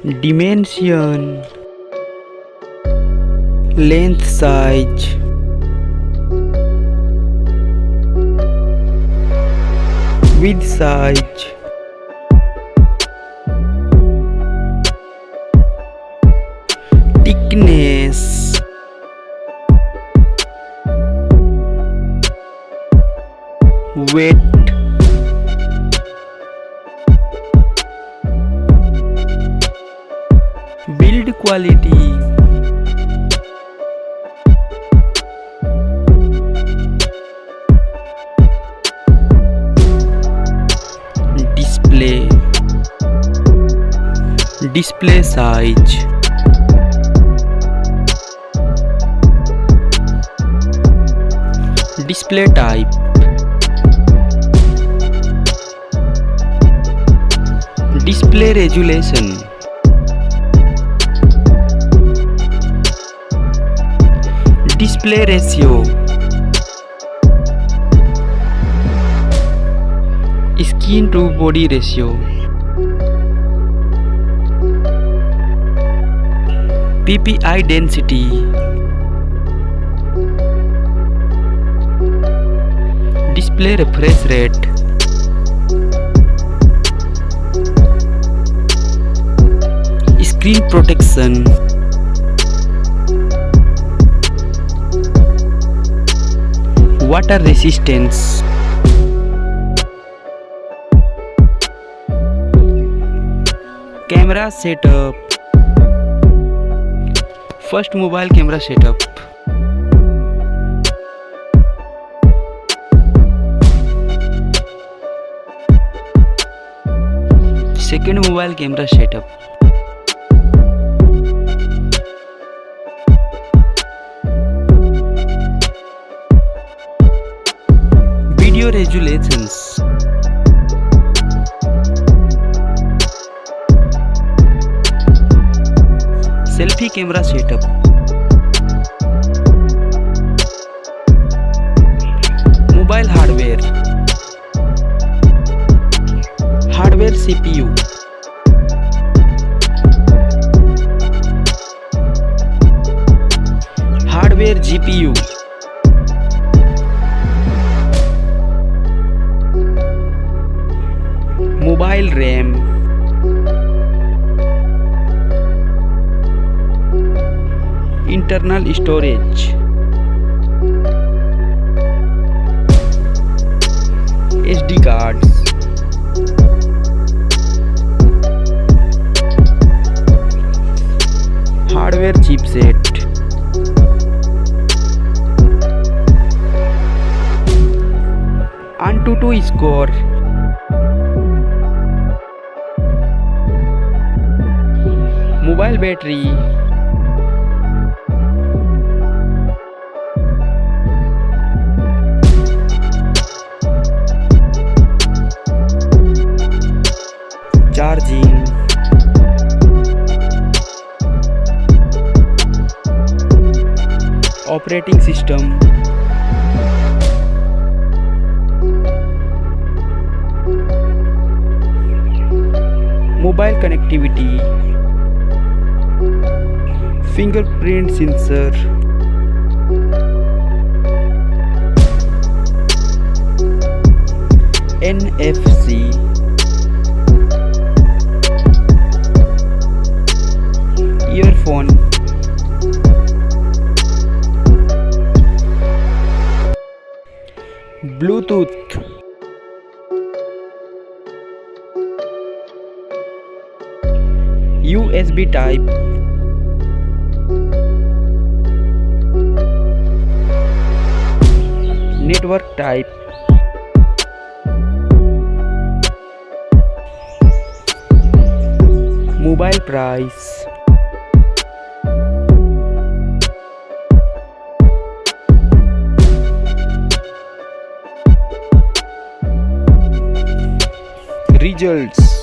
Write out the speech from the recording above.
dimension, length size, width size, thickness, weight, build quality, display size, display type, display resolution, display ratio, skin to body ratio, PPI density, display refresh rate, screen protection, water resistance, camera setup. First, mobile camera setup. Second, mobile camera setup. Video resolutions. Selfie camera setup. Mobile hardware. Hardware CPU. Hardware GPU. Mobile RAM. Internal storage, SD cards, hardware chipset, AnTuTu score, mobile battery, charging, operating system, mobile connectivity, fingerprint sensor, NFC, earphone, Bluetooth, USB type, network type, mobile price, results.